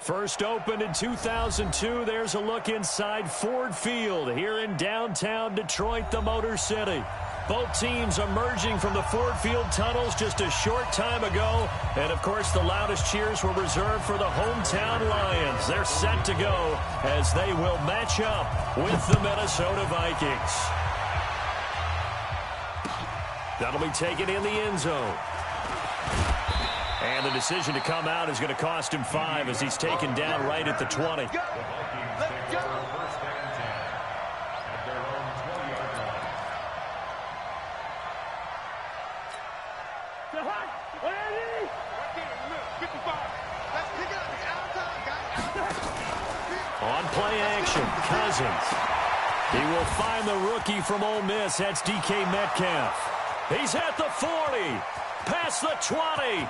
First opened in 2002. There's a look inside Ford Field here in downtown Detroit, the Motor City. Both teams emerging from the Ford Field tunnels just a short time ago. And, of course, the loudest cheers were reserved for the hometown Lions. They're set to go as they will match up with the Minnesota Vikings. That'll be taken in the end zone. And the decision to come out is going to cost him 5 as he's taken down right at the 20. On play action, Cousins. He will find the rookie from Ole Miss. That's DK Metcalf. He's at the 40. Past the 20.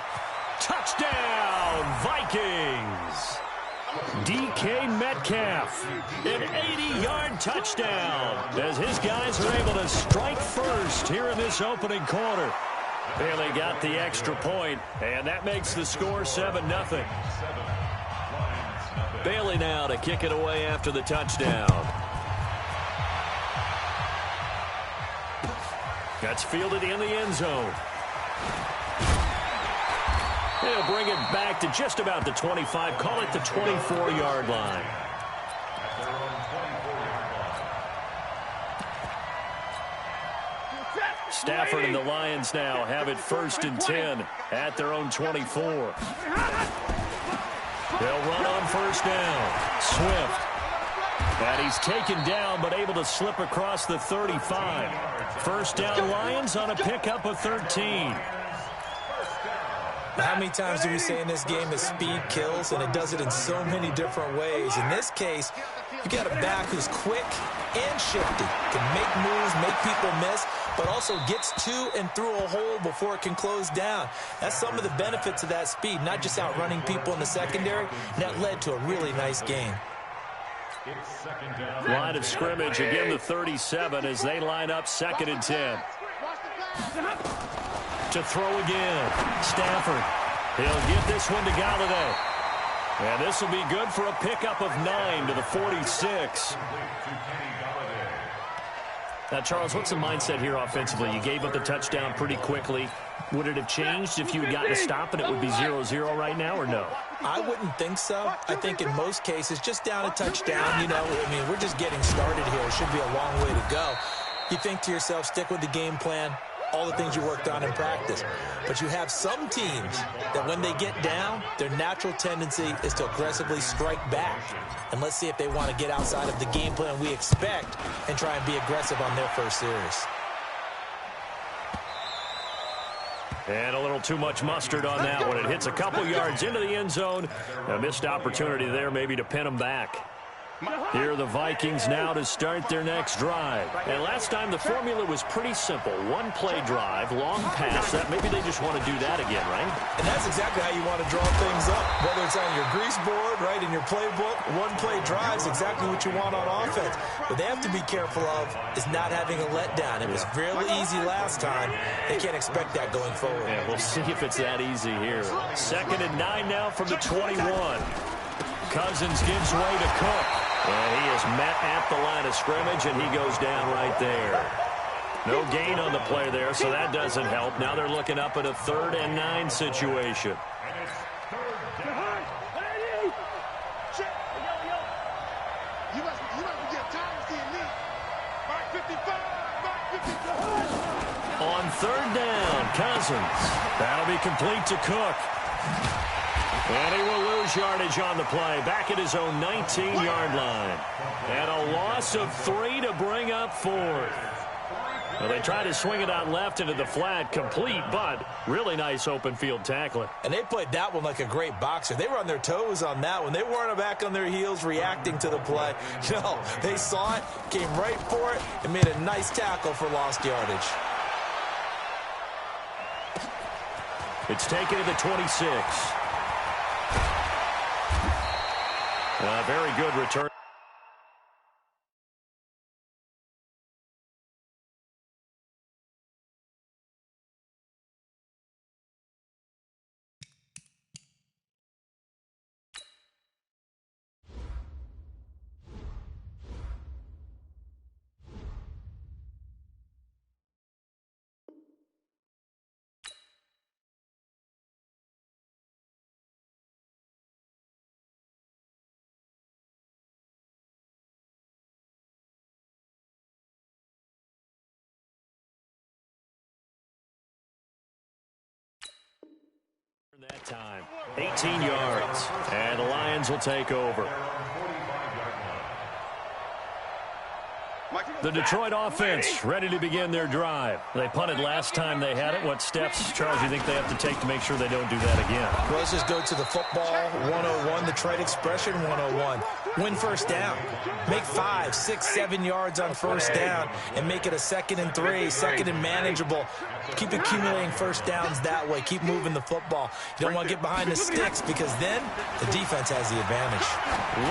Touchdown, Vikings. DK Metcalf, an 80-yard touchdown as his guys are able to strike first here in this opening quarter. Bailey got the extra point, and that makes the score 7-0. Bailey now to kick it away after the touchdown. That's fielded in the end zone. He'll bring it back to just about the 25. Call it the 24-yard line. Stafford and the Lions now have it 1st and 10 at their own 24. They'll run on 1st down. Swift. And he's taken down but able to slip across the 35. 1st down Lions on a pickup of 13. How many times do we say in this game that speed kills, and it does it in so many different ways? In this case, you got a back who's quick and shifty, can make moves, make people miss, but also gets to and through a hole before it can close down. That's some of the benefits of that speed, not just outrunning people in the secondary. That led to a really nice game. Line of scrimmage, again the 37 as they line up 2nd and 10. To throw again. Stafford. He'll get this one to Galladay. And this will be good for a pickup of 9 to the 46. Now, Charles, what's the mindset here offensively? You gave up the touchdown pretty quickly. Would it have changed if you had gotten a stop and it would be 0-0 right now, or no? I wouldn't think so. I think in most cases, just down a touchdown, you know, I mean, we're just getting started here. It should be a long way to go. You think to yourself, stick with the game plan, all the things you worked on in practice. But you have some teams that when they get down, their natural tendency is to aggressively strike back. And let's see if they want to get outside of the game plan we expect and try and be aggressive on their first series. And a little too much mustard on that one. It hits a couple yards into the end zone. A missed opportunity there maybe to pin them back. Here are the Vikings now to start their next drive. And last time the formula was pretty simple. One-play drive, long pass. Maybe they just want to do that again, right? And that's exactly how you want to draw things up. Whether it's on your grease board, right, in your playbook, one-play drive is exactly what you want on offense. What they have to be careful of is not having a letdown. It was really easy last time. They can't expect that going forward. Yeah, we'll see if it's that easy here. 2nd and 9 now from the 21. Cousins gives way to Cook. And he is met at the line of scrimmage, and he goes down right there. No gain on the play there, so that doesn't help. Now they're looking up at a 3rd and 9 situation. On 3rd down, Cousins. That'll be complete to Cook. And he will lose yardage on the play, back at his own 19-yard line. And a loss of 3 to bring up 4th. Well, they tried to swing it out left into the flat, complete, but really nice open field tackling. And they played that one like a great boxer. They were on their toes on that one. They weren't back on their heels reacting to the play. No, they saw it, came right for it, and made a nice tackle for lost yardage. It's taken to the 26. Very good return. time. 18 yards. And the Lions will take over. The Detroit offense ready to begin their drive. They punted last time they had it. What steps, Charles, you think they have to take to make sure they don't do that again? Well, let's just go to the football 101, the trade expression 101. Win first down. Make 5, 6, 7 yards on first down and make it a 2nd and 3, 2nd and manageable. Keep accumulating first downs that way. Keep moving the football. You don't want to get behind the sticks because then the defense has the advantage.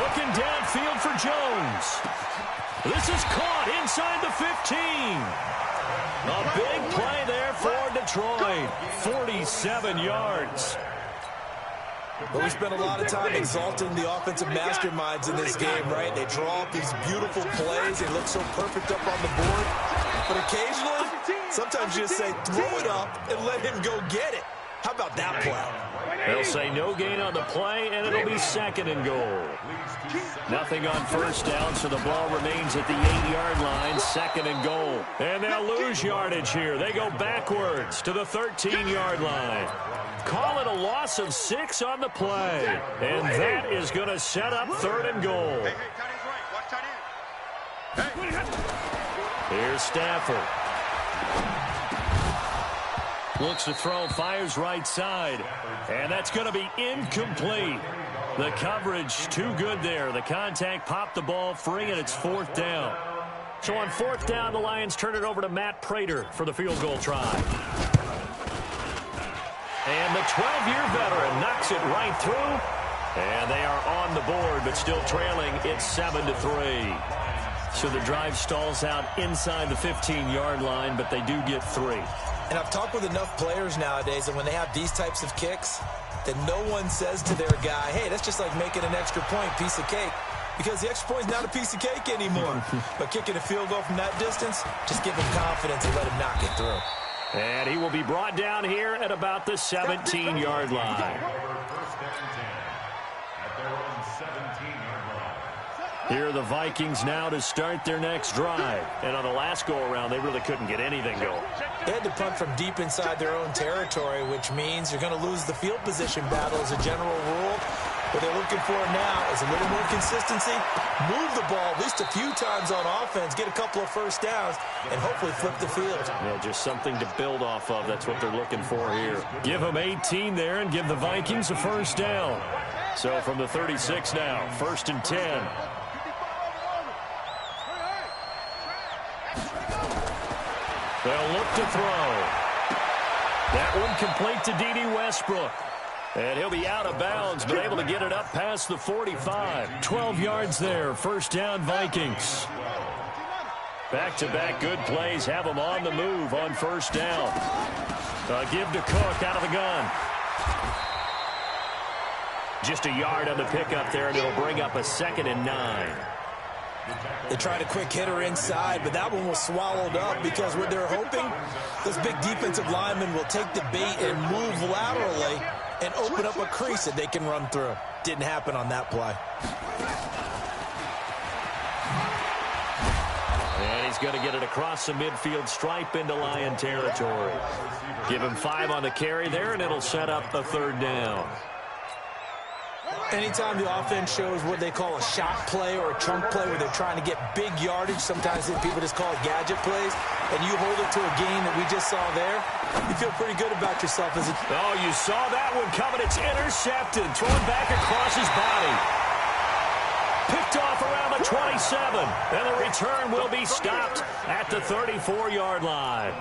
Looking downfield for Jones. This is caught inside the 15. A big play there for Detroit. 47 yards. But we spent a lot of time exalting the offensive masterminds in this game, right? They draw up these beautiful plays. They look so perfect up on the board. But occasionally, sometimes you just say, throw it up and let him go get it. How about that play? They'll say no gain on the play, and it'll be 2nd and goal. Nothing on first down, so the ball remains at the 8-yard line, 2nd and goal. And they'll lose yardage here. They go backwards to the 13-yard line. Call it a loss of 6 on the play. And that is going to set up 3rd and goal. Here's Stafford. Looks to throw, fires right side. And that's going to be incomplete. The coverage too good there. The contact popped the ball free, and it's 4th down. So on 4th down, the Lions turn it over to Matt Prater for the field goal try. And the 12-year veteran knocks it right through. And they are on the board, but still trailing. It's 7-3. So the drive stalls out inside the 15-yard line, but they do get 3. And I've talked with enough players nowadays that when they have these types of kicks, that no one says to their guy, hey, that's just like making an extra point, piece of cake. Because the extra point is not a piece of cake anymore. But kicking a field goal from that distance, just give him confidence and let him knock it through. And he will be brought down here at about the 17-yard line. Here are the Vikings now to start their next drive. And on the last go-around, they really couldn't get anything going. They had to punt from deep inside their own territory, which means you're going to lose the field position battle as a general rule. What they're looking for now is a little more consistency, move the ball at least a few times on offense, get a couple of first downs, and hopefully flip the field. Yeah, just something to build off of. That's what they're looking for here. Give them 18 there and give the Vikings a first down. So from the 36 now, 1st and 10. They'll look to throw. That one complete to D.D. Westbrook. And he'll be out of bounds, but able to get it up past the 45. 12 yards there. First down, Vikings. Back-to-back good plays have them on the move on first down. Give to Cook out of the gun. Just a yard on the pickup there, and it'll bring up a 2nd and 9. They tried a quick hitter inside, but that one was swallowed up because what they're hoping, those big defensive linemen will take the bait and move laterally and open up a crease that they can run through. Didn't happen on that play. And he's going to get it across the midfield stripe into Lion territory. Give him 5 on the carry there, and it'll set up a 3rd down. Anytime the offense shows what they call a shot play or a chunk play where they're trying to get big yardage, sometimes people just call it gadget plays, and you hold it to a gain that we just saw there, you feel pretty good about yourself. Oh, you saw that one coming. It's intercepted. Thrown back across his body. Picked off around the 27. And the return will be stopped at the 34-yard line.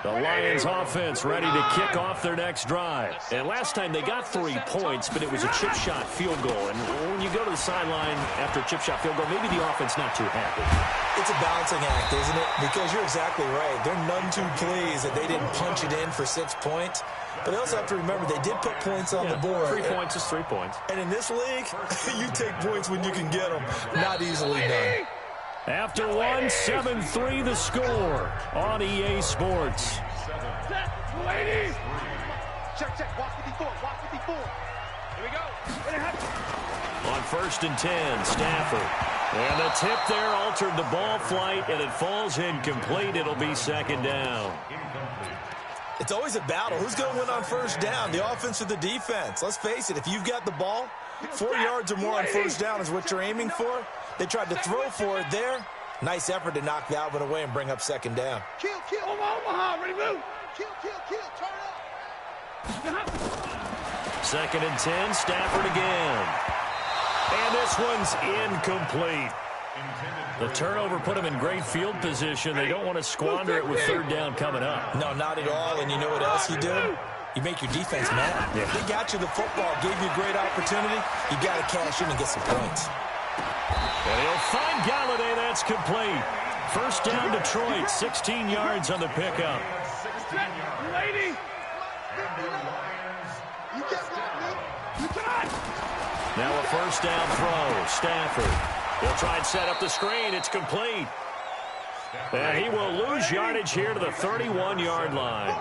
The Lions offense ready to kick off their next drive. And last time they got 3 points, but it was a chip shot field goal. And when you go to the sideline after a chip shot field goal, maybe the offense not too happy. It's a balancing act, isn't it? Because you're exactly right. They're none too pleased that they didn't punch it in for 6 points. But they also have to remember they did put points on the board. 3 points is 3 points. And in this league, you take points when you can get them. Not easily done. After 1, 7-3 the score on EA Sports. Check. Walk 54. Here we go. On 1st and 10, Stafford. And the tip there altered the ball flight, and it falls incomplete. It'll be 2nd down. It's always a battle. Who's going to win on first down, the offense or the defense? Let's face it, if you've got the ball, 4 yards or more on first down is what you're aiming for. They tried to throw for it there. Nice effort to knock that one away and bring up second down. Kill. Omaha, ready, move. Kill. Turn up. 2nd and 10, Stafford again. And this one's incomplete. The turnover put them in great field position. They don't want to squander it with 3rd down coming up. No, not at all. And you know what else you do? You make your defense mad. Yeah. They got you the football, gave you a great opportunity. You got to cash in and get some points. And he'll find Galladay. That's complete. 1st down, Detroit. 16 yards on the pickup. Lady. Now a 1st down throw. Stafford. He'll try and set up the screen. It's complete. And he will lose yardage here to the 31-yard line.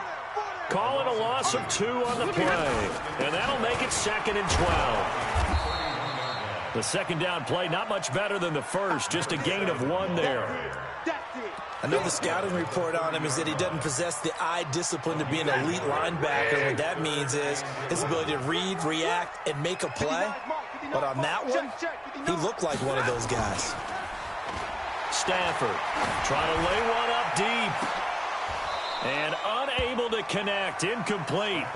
Calling a loss of 2 on the play. And that'll make it 2nd and 12. The 2nd down play, not much better than the first. Just a gain of 1 there. I know the scouting report on him is that he doesn't possess the eye discipline to be an elite linebacker. What that means is his ability to read, react, and make a play. But on that one, he looked like one of those guys. Stafford trying to lay one up deep. And unable to connect. Incomplete.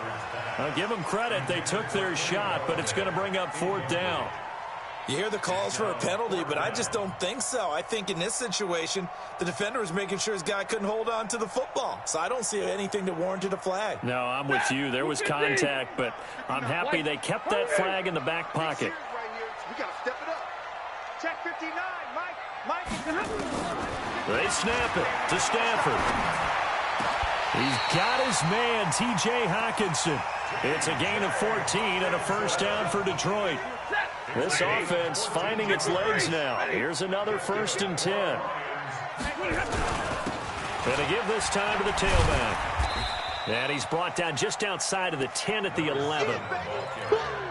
I'll give them credit. They took their shot, but it's going to bring up 4th down. You hear the calls for a penalty, but I just don't think so. I think in this situation, the defender was making sure his guy couldn't hold on to the football. So I don't see anything that warranted a flag. No, I'm with you. There was contact, but I'm happy they kept that flag in the back pocket. We got to step it up. Check 59, Mike. They snap it to Stafford. He's got his man, T.J. Hockenson. It's a gain of 14 and a 1st down for Detroit. This offense finding its legs now. Here's another 1st and 10. And to give this time to the tailback. And he's brought down just outside of the 10 at the 11.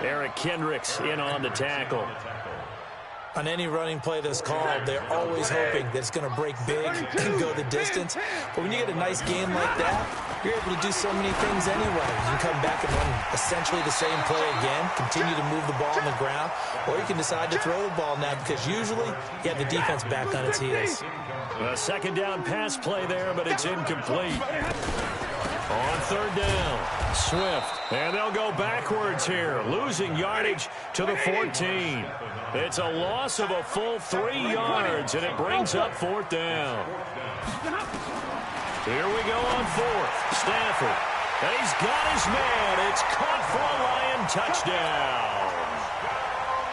Eric Kendricks in on the tackle. On any running play that's called, they're always hoping that it's going to break big and go the distance. But when you get a nice game like that, you're able to do so many things anyway. You can come back and run essentially the same play again, continue to move the ball on the ground, or you can decide to throw the ball now because usually you have the defense back on its heels. A 2nd down pass play there, but it's incomplete. On 3rd down, Swift. And they'll go backwards here, losing yardage to the 14. It's a loss of a full 3 yards, and it brings up 4th down. Here we go on 4th. Stafford. And he's got his man. It's caught for a Lion touchdown.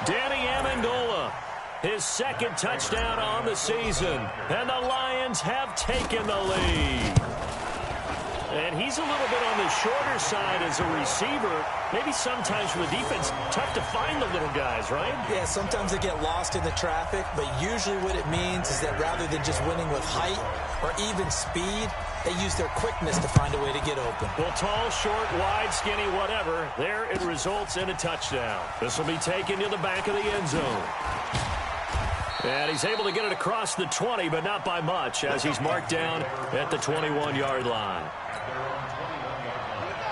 Danny Amendola, his 2nd touchdown on the season. And the Lions have taken the lead. And he's a little bit on the shorter side as a receiver. Maybe sometimes for the defense, tough to find the little guys, right? Yeah, sometimes they get lost in the traffic, but usually what it means is that rather than just winning with height or even speed, they use their quickness to find a way to get open. Well, tall, short, wide, skinny, whatever, there it results in a touchdown. This will be taken to the back of the end zone. And he's able to get it across the 20, but not by much, as he's marked down at the 21-yard line.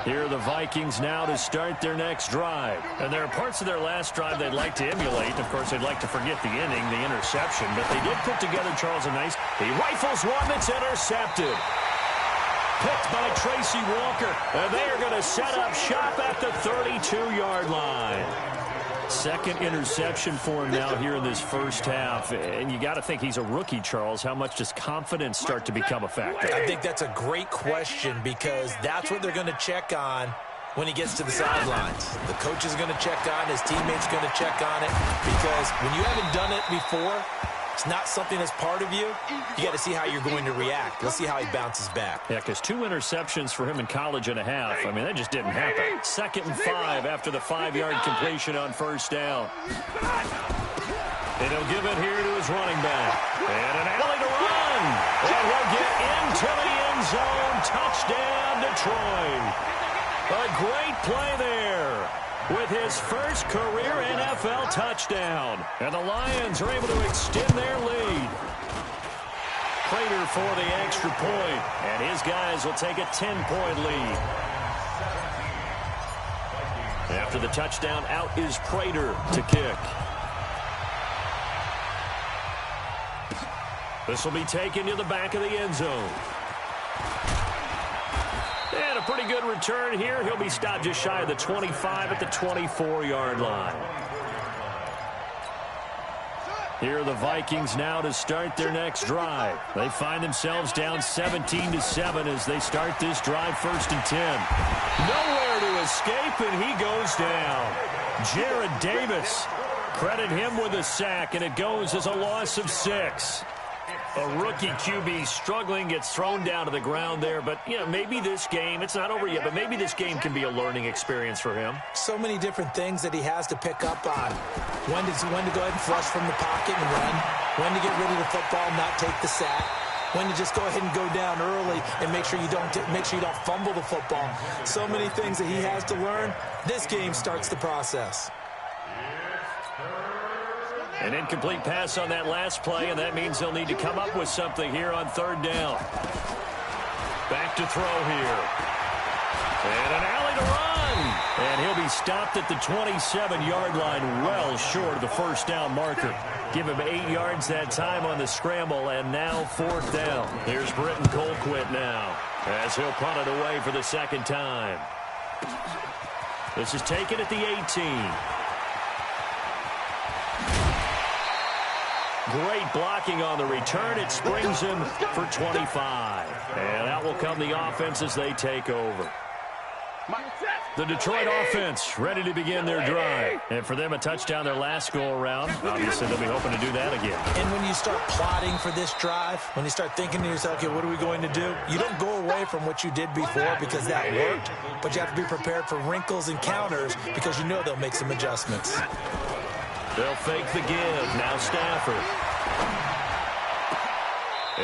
Here are the Vikings now to start their next drive. And there are parts of their last drive they'd like to emulate. Of course, they'd like to forget the inning, the interception. But they did put together, Charles, a nice... He rifles one that's intercepted. Picked by Tracy Walker. And they are going to set up shop at the 32-yard line. 2nd interception for him now here in this first half. And you got to think he's a rookie, Charles. How much does confidence start to become a factor? I think that's a great question because that's what they're going to check on when he gets to the sidelines. The coach is going to check on, his teammates are going to check on it because when you haven't done it before, it's not something that's part of you. You got to see how you're going to react. Let's see how he bounces back. Yeah, because 2 interceptions for him in college and a half. I mean, that just didn't happen. 2nd and 5 after the 5-yard completion on 1st down. And he'll give it here to his running back. And an alley to run. And he'll get into the end zone. Touchdown, Detroit. A great play there with his first career NFL touchdown. And the Lions are able to extend their lead. Prater for the extra point, and his guys will take a 10-point lead. After the touchdown, out is Prater to kick. This will be taken to the back of the end zone. And a pretty good return here. He'll be stopped just shy of the 25 at the 24-yard line. Here are the Vikings now to start their next drive. They find themselves down 17-7 as they start this drive, 1st and 10. Nowhere to escape, and he goes down. Jared Davis, credit him with a sack, and it goes as a loss of 6. A rookie QB struggling, gets thrown down to the ground there. But, you know, maybe this game, it's not over yet, but maybe this game can be a learning experience for him. So many different things that he has to pick up on. When to go ahead and flush from the pocket and run. When to get rid of the football and not take the sack. When to just go ahead and go down early and make sure you don't fumble the football. So many things that he has to learn. This game starts the process. An incomplete pass on that last play, and that means they'll need to come up with something here on 3rd down. Back to throw here. And an alley to run. And he'll be stopped at the 27-yard line, well short of the 1st down marker. Give him 8 yards that time on the scramble, and now 4th down. Here's Britton Colquitt now, as he'll punt it away for the 2nd time. This is taken at the 18. Great blocking on the return. It springs him for 25. And out will come the offense as they take over. The Detroit offense ready to begin their drive. And for them, a touchdown their last go-around. Obviously, they'll be hoping to do that again. And when you start plotting for this drive, when you start thinking to yourself, okay, what are we going to do? You don't go away from what you did before because that worked. But you have to be prepared for wrinkles and counters because you know they'll make some adjustments. They'll fake the give. Now Stafford.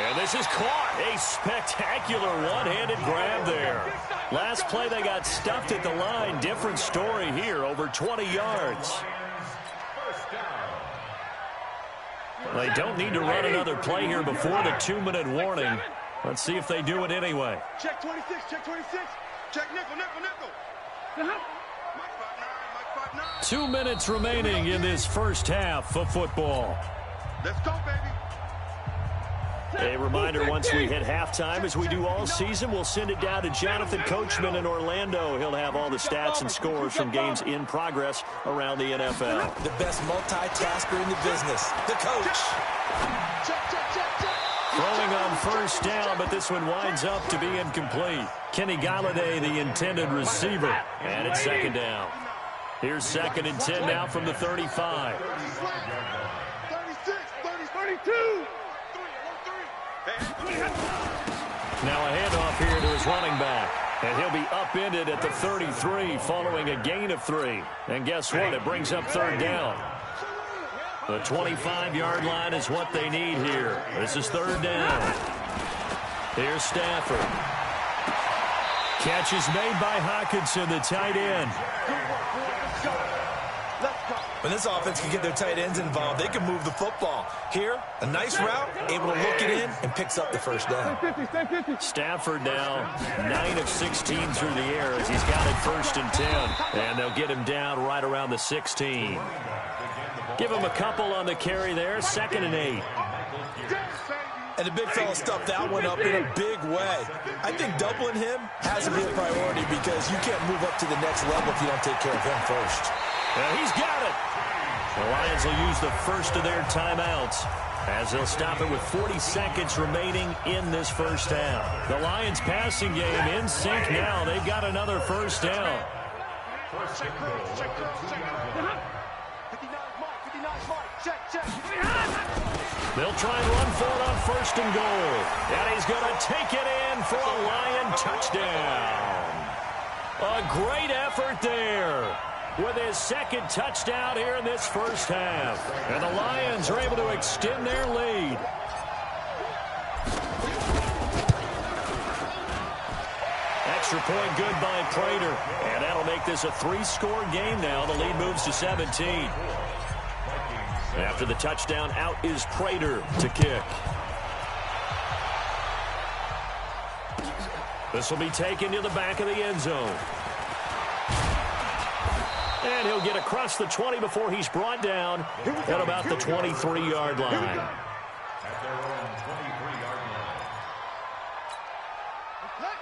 And this is caught. A spectacular one-handed grab there. Last play they got stuffed at the line. Different story here. Over 20 yards. They don't need to run another play here before the 2-minute warning. Let's see if they do it anyway. Check 26. Check 26. Check nickel. 2 minutes remaining in this first half of football. Let's go, baby. A reminder, once we hit halftime, as we do all season, we'll send it down to Jonathan Coachman in Orlando. He'll have all the stats and scores from games in progress around the NFL. The best multitasker in the business, the coach. Throwing on 1st down, but this one winds up to be incomplete. Kenny Galladay, the intended receiver, and it's 2nd down. Here's 2nd and 10 now from the 35. 36, 32. Now a handoff here to his running back. And he'll be upended at the 33 following a gain of 3. And guess what? It brings up 3rd down. The 25-yard line is what they need here. This is 3rd down. Here's Stafford. Catch is made by Hockenson, the tight end. When this offense can get their tight ends involved, they can move the football. Here, a nice route, able to look it in, and picks up the 1st down. Stafford now 9 of 16 through the air as he's got it 1st and 10. And they'll get him down right around the 16. Give him a couple on the carry there, 2nd and 8. And the big fella stuffed that one up in a big way. I think doubling him has to be a priority because you can't move up to the next level if you don't take care of him first. And he's got it. The Lions will use the first of their timeouts as they'll stop it with 40 seconds remaining in this first half. The Lions passing game in sync now. They've got another 1st down. They'll try and run for it on 1st and goal. And he's going to take it in for a Lion touchdown. A great effort there with his 2nd touchdown here in this first half. And the Lions are able to extend their lead. Extra point good by Prater. And that'll make this a 3-score game now. The lead moves to 17. After the touchdown, out is Prater to kick. This will be taken to the back of the end zone. And he'll get across the 20 before he's brought down at about the 23-yard line.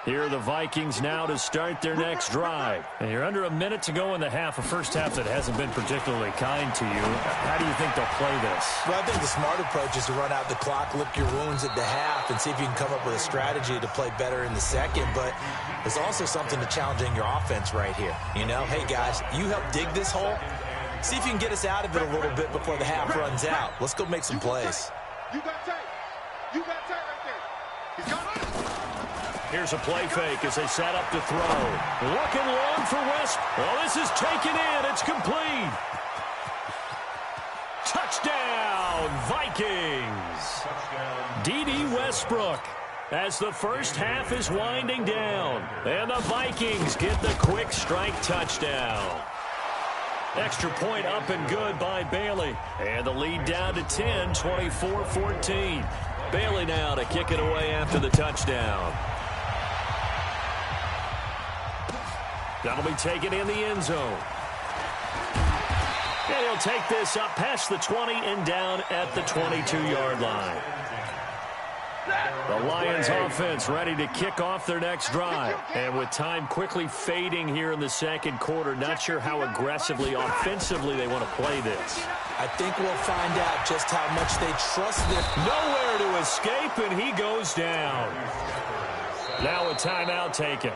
Here are the Vikings now to start their next drive. And you're under a minute to go in the half, a first half that hasn't been particularly kind to you. How do you think they'll play this? Well, I think the smart approach is to run out the clock, lick your wounds at the half, and see if you can come up with a strategy to play better in the second. But there's also something to challenging your offense right here. You know, hey, guys, you help dig this hole. See if you can get us out of it a little bit before the half runs out. Let's go make some plays. You got tight. You got tight right there. He's got it. Here's a play fake as they set up to throw. Looking long for West. Well, this is taken in. It's complete. Touchdown, Vikings. D.D. Westbrook as the first half is winding down. And the Vikings get the quick strike touchdown. Extra point up and good by Bailey. And the lead down to 10, 24-14. Bailey now to kick it away after the touchdown. That'll be taken in the end zone. And he'll take this up past the 20 and down at the 22-yard line. The Lions offense ready to kick off their next drive. And with time quickly fading here in the second quarter, not sure how aggressively, offensively they want to play this. I think we'll find out just how much they trust their... Nowhere to escape, and he goes down. Now a timeout taken.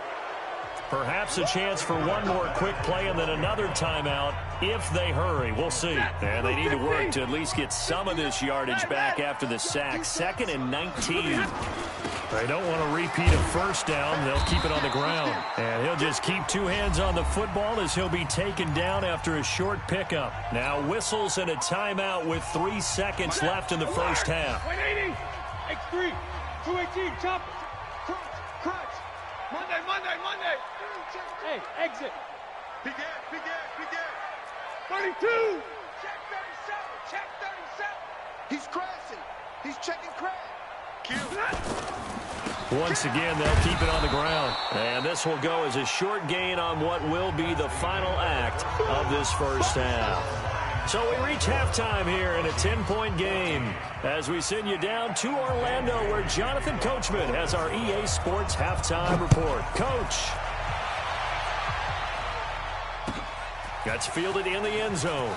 Perhaps a chance for one more quick play and then another timeout if they hurry. We'll see. And they need to work to at least get some of this yardage back after the sack. 2nd and 19. They don't want to repeat a first down. They'll keep it on the ground. And he'll just keep two hands on the football as he'll be taken down after a short pickup. Now whistles and a timeout with 3 seconds left in the first half. 180. X3. 218. Chop. Crunch. Monday. Hey, exit. Begin. 32. Check 37. He's crashing. He's checking crash. Once again, they'll keep it on the ground. And this will go as a short gain on what will be the final act of this first half. So we reach halftime here in a 10-point game as we send you down to Orlando where Jonathan Coachman has our EA Sports halftime report. Coach. That's fielded in the end zone.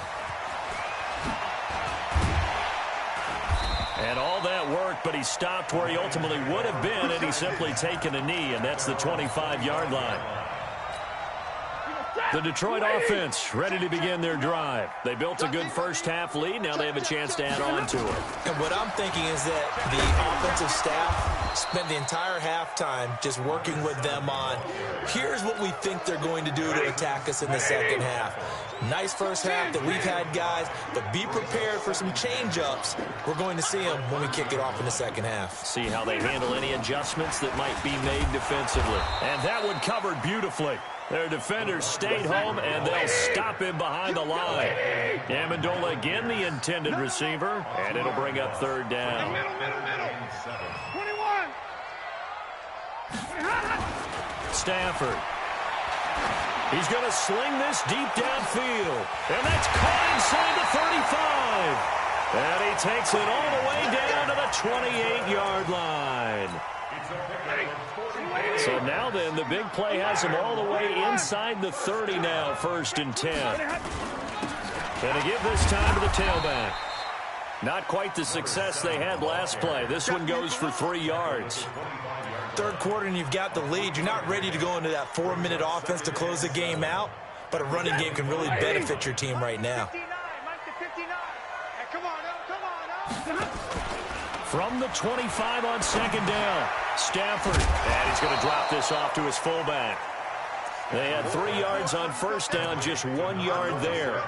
And all that work, but he stopped where he ultimately would have been, and he's simply taken a knee, and that's the 25-yard line. The Detroit offense ready to begin their drive. They built a good first half lead. Now they have a chance to add on to it. And what I'm thinking is that the offensive staff spent the entire halftime just working with them on, here's what we think they're going to do to attack us in the second half. Nice first half that we've had, guys, but be prepared for some change-ups. We're going to see them when we kick it off in the second half. See how they handle any adjustments that might be made defensively. And that one covered beautifully. Their defenders stayed home, and they'll stop him behind the line. Amendola again the intended receiver, and it'll bring up third down. Middle. 21. Stafford. He's going to sling this deep downfield. And that's caught inside the 35. And he takes it all the way down to the 28-yard line. So now then, the big play has him all the way inside the 30 now, 1st and 10. And to give this time to the tailback. Not quite the success they had last play. This one goes for 3 yards. Third quarter and you've got the lead. You're not ready to go into that 4-minute offense to close the game out, but a running game can really benefit your team right now. 59. Come on. From the 25 on 2nd down, Stafford. And he's going to drop this off to his fullback. They had 3 yards on 1st down, just 1 yard there.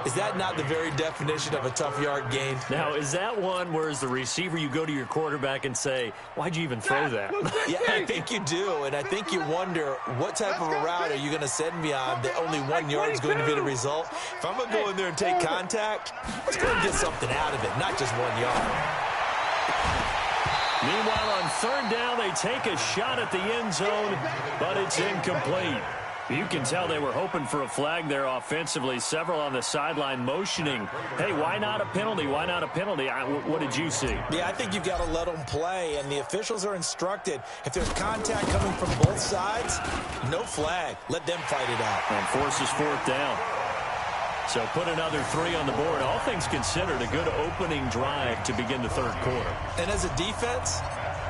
Is that not the very definition of a tough yard gain? Now, is that one where as the receiver you go to your quarterback and say, why'd you even throw that? Yeah, I think you do, and I think you wonder what type of a route are you going to send me on that only 1 yard is going to be the result? If I'm going to go in there and take contact, let's go and get something out of it, not just 1 yard. Meanwhile, on third down, they take a shot at the end zone, but it's incomplete. You can tell they were hoping for a flag there offensively. Several on the sideline motioning, hey, why not a penalty? Why not a penalty? What did you see? Yeah, I think you've got to let them play, and the officials are instructed. If there's contact coming from both sides, no flag. Let them fight it out. And forces fourth down. So put another 3 on the board. All things considered, a good opening drive to begin the third quarter. And as a defense,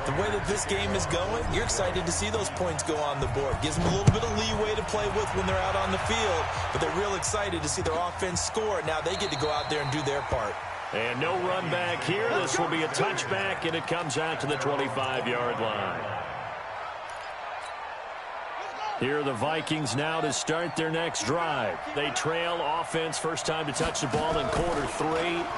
the way that this game is going, you're excited to see those points go on the board. Gives them a little bit of leeway to play with when they're out on the field, but they're real excited to see their offense score. Now they get to go out there and do their part. And no run back here. This will be a touchback, and it comes out to the 25-yard line. Here are the Vikings now to start their next drive. They trail offense, first time to touch the ball in quarter 3,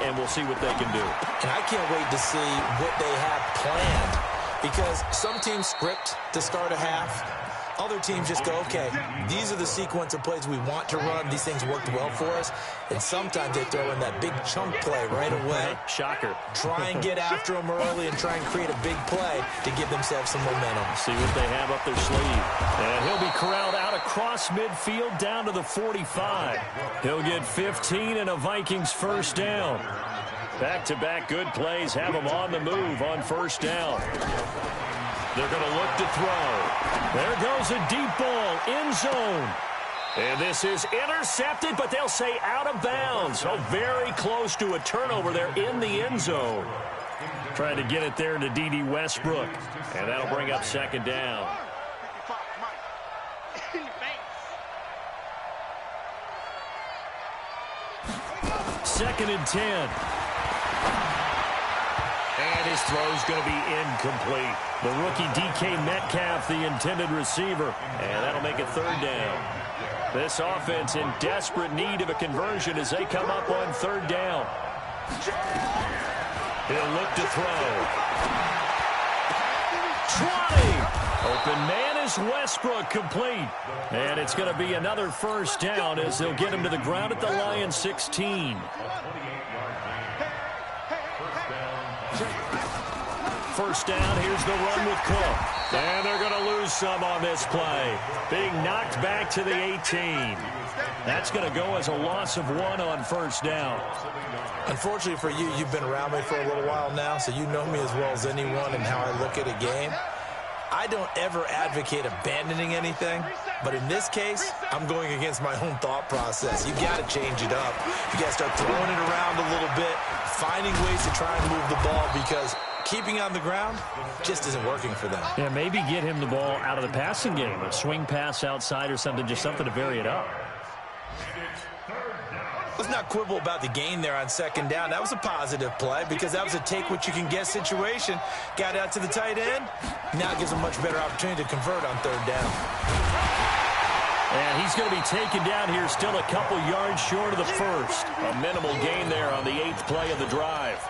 and we'll see what they can do. And I can't wait to see what they have planned, because some teams script to start a half. Other teams just go, okay, these are the sequence of plays we want to run. These things worked well for us. And sometimes they throw in that big chunk play right away. Shocker. Try and get after them early and try and create a big play to give themselves some momentum. See what they have up their sleeve. And he'll be corralled out across midfield down to the 45. He'll get 15 and a Vikings first down. Back-to-back good plays have them on the move on first down. They're going to look to throw. There goes a deep ball, end zone. And this is intercepted, but they'll say out of bounds. So very close to a turnover there in the end zone. Trying to get it there to D.D. Westbrook. And that'll bring up second down. Second and 10. And his throw's going to be incomplete. The rookie DK Metcalf, the intended receiver. And that'll make it third down. This offense in desperate need of a conversion as they come up on third down. He'll look to throw. 20. Open man is Westbrook, complete. And it's going to be another first down as they'll get him to the ground at the Lions 16. First down, here's the run with Cook. And they're going to lose some on this play. Being knocked back to the 18. That's going to go as a loss of 1 on first down. Unfortunately for you, you've been around me for a little while now, so you know me as well as anyone and how I look at a game. I don't ever advocate abandoning anything, but in this case, I'm going against my own thought process. You've got to change it up. You got to start throwing it around a little bit, finding ways to try and move the ball, because keeping on the ground just isn't working for them. Yeah, maybe get him the ball out of the passing game, a swing pass outside or something, just something to vary it up. Let's not quibble about the gain there on second down. That was a positive play because that was a take-what-you-can-get situation. Got out to the tight end. Now it gives a much better opportunity to convert on third down. And he's going to be taken down here still a couple yards short of the first. A minimal gain there on the 8th play of the drive.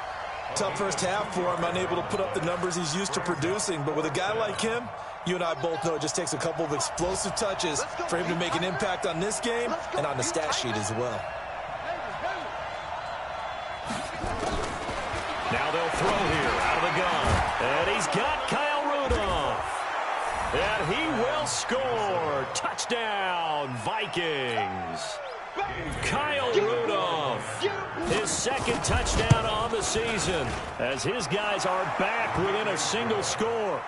Tough first half for him, unable to put up the numbers he's used to producing. But with a guy like him, you and I both know it just takes a couple of explosive touches for him to make an impact on this game and on the stat sheet as well. Now they'll throw here out of the gun. And he's got Kyle Rudolph. And he will score. Touchdown, Vikings. Kyle Rudolph, his second touchdown on the season, as his guys are back within a single score.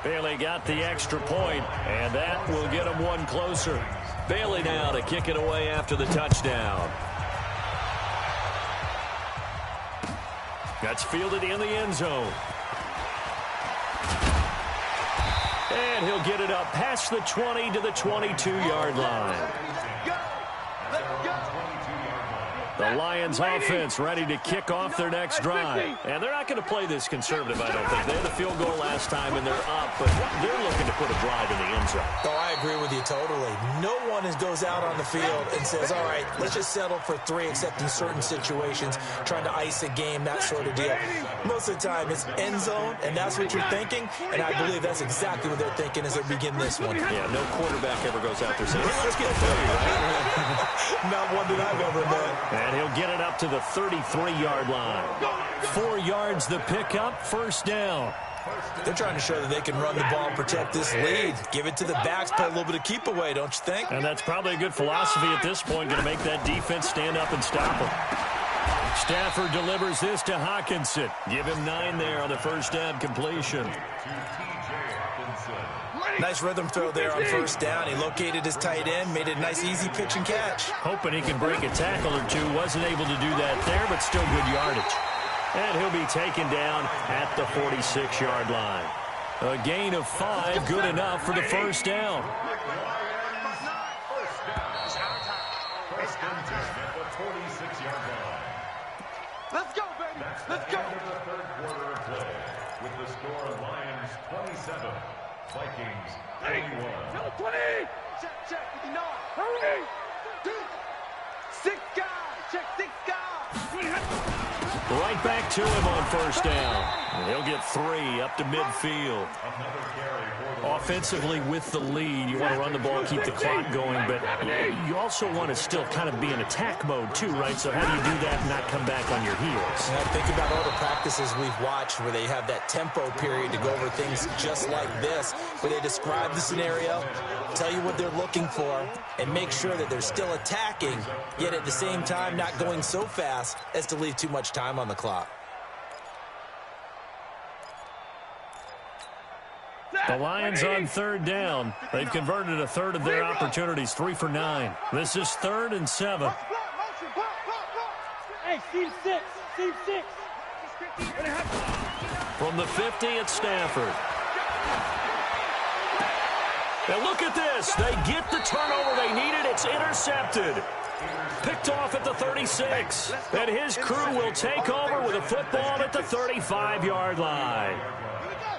Bailey got the extra point, and that will get him one closer. Bailey now to kick it away after the touchdown. That's fielded in the end zone. And he'll get it up past the 20 to the 22-yard line. The Lions offense ready to kick off their next drive. And they're not going to play this conservative, I don't think. They had the field goal last time, and they're up, but they're looking to put a drive in the end zone. Oh, I agree with you totally. No one goes out on the field and says, all right, let's just settle for 3, except in certain situations, trying to ice a game, that sort of deal. Most of the time, it's end zone, and that's what you're thinking, and I believe that's exactly what they're thinking as they begin this one. Yeah, no quarterback ever goes out there saying, hey, let's get 30, right? Not one that I've ever met. And he'll get it up to the 33-yard line. 4 yards the pickup, first down. They're trying to show that they can run the ball and protect this lead. Give it to the backs, play a little bit of keep away, don't you think? And that's probably a good philosophy at this point, going to make that defense stand up and stop them. Stafford delivers this to Hawkinson. Give him 9 there on the first down completion. Nice rhythm throw there on first down. He located his tight end, made it a nice, easy pitch and catch. Hoping he can break a tackle or two. Wasn't able to do that there, but still good yardage. And he'll be taken down at the 46-yard line. A gain of 5, good enough for the first down. Let's go, baby. Let's go. The third quarter of play with the score Lions 27, Vikings 81. 20. Check. 59. Hurry. 6 guys. Check 6 guys. Right back to him on first down. And he'll get 3 up to midfield. Offensively with the lead, you want to run the ball, keep the clock going, but you also want to still kind of be in attack mode too, right? So how do you do that and not come back on your heels? And I think about all the practices we've watched where they have that tempo period to go over things just like this, where they describe the scenario, tell you what they're looking for, and make sure that they're still attacking, yet at the same time not going so fast as to leave too much time on the clock. The Lions on third down. They've converted a third of their opportunities, 3 for 9. This is 3rd and 7. Hey, team 6. Team 6. From the 50 at Stafford. Now look at this. They get the turnover they needed. It's intercepted. Picked off at the 36. And his crew will take over with a football at the 35-yard line.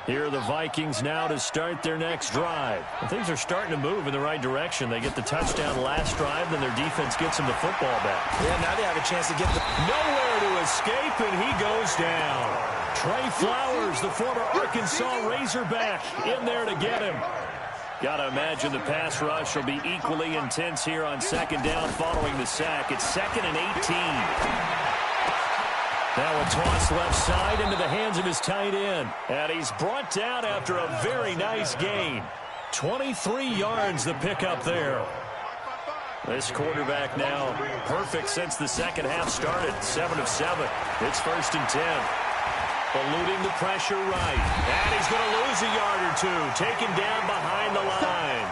Here are the Vikings now to start their next drive. And things are starting to move in the right direction. They get the touchdown last drive, then their defense gets them the football back. Yeah, now they have a chance to get the... Nowhere to escape, and he goes down. Trey Flowers, the former Arkansas Razorback, in there to get him. Got to imagine the pass rush will be equally intense here on second down following the sack. It's 2nd and 18. Now a toss left side into the hands of his tight end. And he's brought down after a very nice gain. 23 yards the pickup there. This quarterback now perfect since the second half started. 7 of 7. It's 1st and 10. Eluding the pressure right. And he's going to lose a yard or two. Taken down behind the line.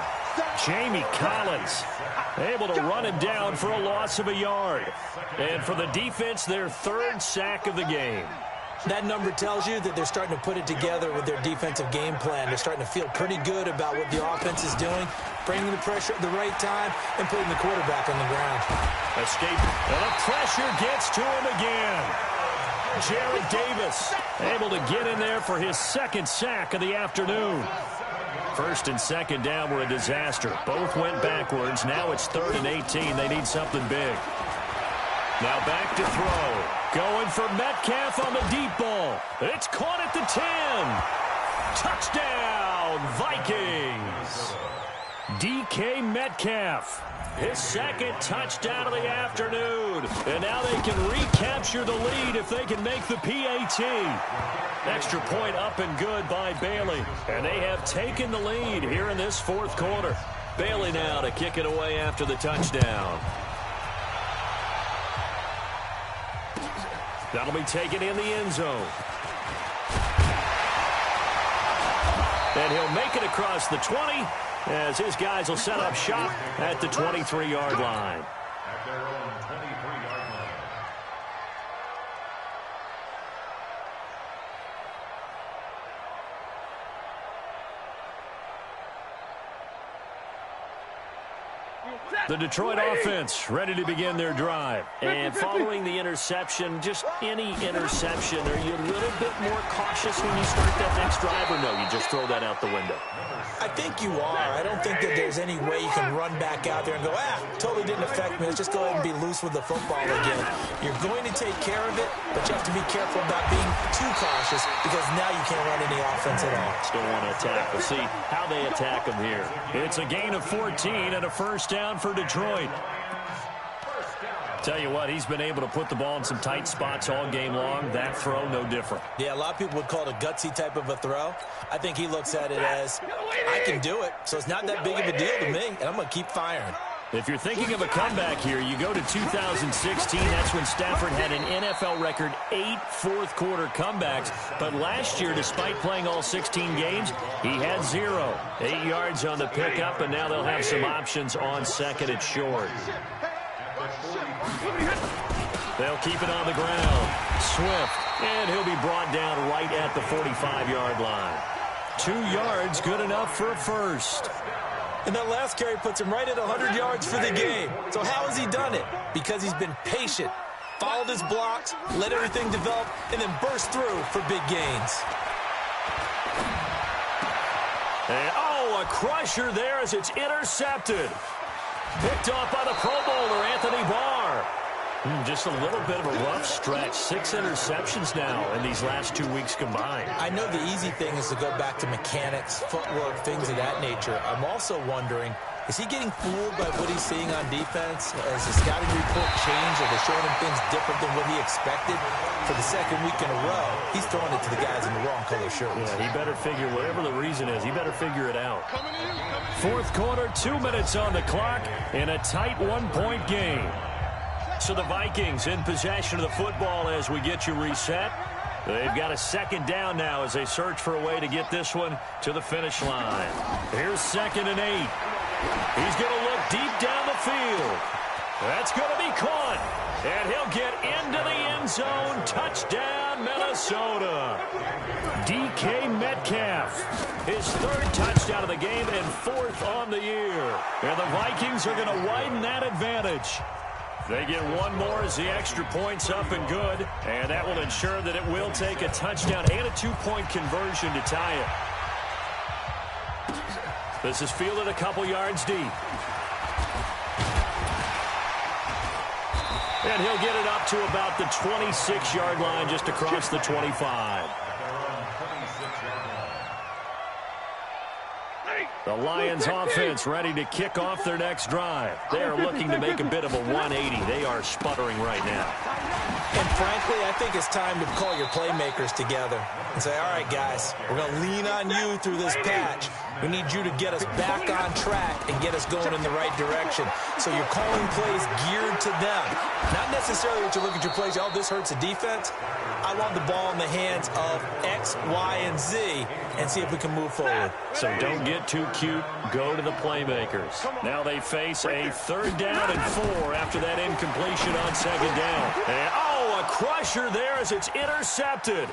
Jamie Collins able to run it down for a loss of a yard. And for the defense, their 3rd sack of the game. That number tells you that they're starting to put it together with their defensive game plan. They're starting to feel pretty good about what the offense is doing, bringing the pressure at the right time, and putting the quarterback on the ground. Escape. And the pressure gets to him again. Jared Davis able to get in there for his 2nd sack of the afternoon. 1st and 2nd down were a disaster. Both went backwards. Now it's 3rd and 18. They need something big. Now back to throw. Going for Metcalf on the deep ball. It's caught at the 10. Touchdown, Vikings. DK Metcalf. His 2nd touchdown of the afternoon. And now they can recapture the lead if they can make the PAT. Extra point up and good by Bailey. And they have taken the lead here in this 4th quarter. Bailey now to kick it away after the touchdown. That'll be taken in the end zone. And he'll make it across the 20 as his guys will set up shop at the 23-yard line. At their own 23-yard line. The Detroit offense ready to begin their drive. And following the interception, just any interception, are you a little bit more cautious when you start that next drive, or no, you just throw that out the window? I think you are. I don't think that there's any way you can run back out there and go, totally didn't affect me. Let's just go ahead and be loose with the football again. You're going to take care of it, but you have to be careful about being too cautious because now you can't run any offense at all. Still want to attack. We'll see how they attack them here. It's a gain of 14 and a 1st down for Detroit. Tell you what, he's been able to put the ball in some tight spots all game long. That throw, no different. Yeah, a lot of people would call it a gutsy type of a throw. I think he looks at it as, I can do it, so it's not that big of a deal to me, and I'm going to keep firing. If you're thinking of a comeback here, you go to 2016. That's when Stafford had an NFL record 8 fourth-quarter comebacks. But last year, despite playing all 16 games, he had 0. 8 yards on the pickup, and now they'll have some options on second and short. They'll keep it on the ground. Swift, and he'll be brought down right at the 45-yard line. 2 yards, good enough for a first. And that last carry puts him right at 100 yards for the game. So how has he done it? Because he's been patient, followed his blocks, let everything develop, and then burst through for big gains. And, a crusher there as it's intercepted. Picked off by the Pro Bowler, Anthony Barr. Just a little bit of a rough stretch. 6 interceptions now in these last 2 weeks combined. I know the easy thing is to go back to mechanics, footwork, things of that nature. I'm also wondering, is he getting fooled by what he's seeing on defense? Has the scouting report changed? Are they showing him things different than what he expected? For the second week in a row, he's throwing it to the guys in the wrong color shirts. Yeah, he better figure, whatever the reason is, he better figure it out. Fourth quarter, 2 minutes on the clock in a tight 1-point game. So the Vikings in possession of the football as we get you reset. They've got a second down now as they search for a way to get this one to the finish line. Here's 2nd and 8. He's going to look deep down the field. That's going to be caught. And he'll get into the end zone. Touchdown, Minnesota. DK Metcalf. His 3rd touchdown of the game and 4th on the year. And the Vikings are going to widen that advantage. They get one more as the extra point's up and good, and that will ensure that it will take a touchdown and a 2-point conversion to tie it. This is fielded a couple yards deep. And he'll get it up to about the 26-yard line, just across the 25. The Lions offense ready to kick off their next drive. They are looking to make a bit of a 180. They are sputtering right now. And frankly, I think it's time to call your playmakers together and say, all right, guys, we're going to lean on you through this patch. We need you to get us back on track and get us going in the right direction. So you're calling plays geared to them. Not necessarily what you look at your plays, oh, this hurts the defense. I want the ball in the hands of X, Y, and Z and see if we can move forward. So don't get too cute. Go to the playmakers. Now they face a 3rd down and 4 after that incompletion on 2nd down. And, a crusher there as it's intercepted.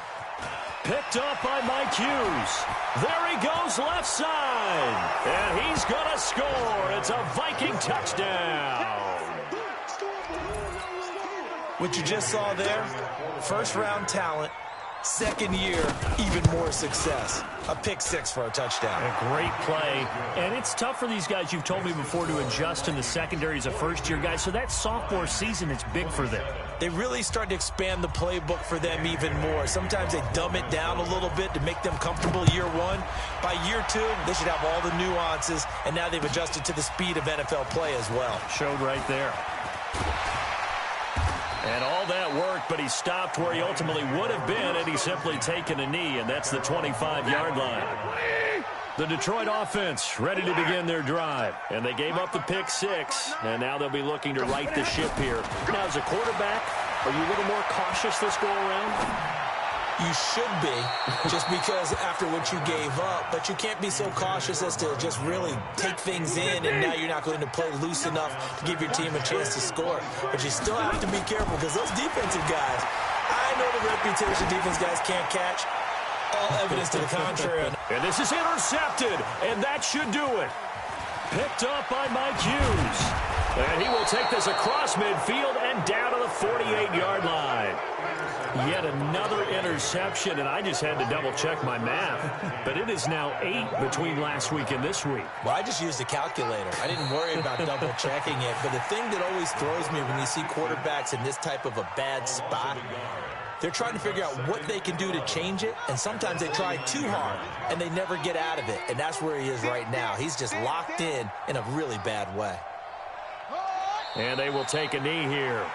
Picked up by Mike Hughes. There he goes left side. And he's going to score. It's a Viking touchdown. What you just saw there, first-round talent, 2nd year, even more success. A pick 6 for a touchdown. A great play. And it's tough for these guys, you've told me before, to adjust in the secondary as a first-year guy. So that sophomore season is big for them. They really start to expand the playbook for them even more. Sometimes they dumb it down a little bit to make them comfortable year 1. By year 2, they should have all the nuances, and now they've adjusted to the speed of NFL play as well. Showed right there. And all that worked, but he stopped where he ultimately would have been had he simply taken a knee, and that's the 25-yard line. The Detroit offense ready to begin their drive, and they gave up the pick 6, and now they'll be looking to right the ship here. Now, as a quarterback, are you a little more cautious this go-around? You should be, just because after what you gave up, but you can't be so cautious as to just really take things in, and now you're not going to play loose enough to give your team a chance to score. But you still have to be careful, because those defensive guys, I know the reputation defense guys can't catch. All evidence to the contrary. And this is intercepted, and that should do it. Picked up by Mike Hughes. And he will take this across midfield and down to the 48-yard line. Yet another interception, and I just had to double-check my math. But it is now 8 between last week and this week. Well, I just used a calculator. I didn't worry about double-checking it. But the thing that always throws me when you see quarterbacks in this type of a bad spot, they're trying to figure out what they can do to change it, and sometimes they try too hard, and they never get out of it. And that's where he is right now. He's just locked in a really bad way. And they will take a knee here.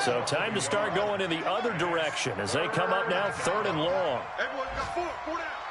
So time to start going in the other direction as they come up now 3rd and long. Everyone's got 4 down.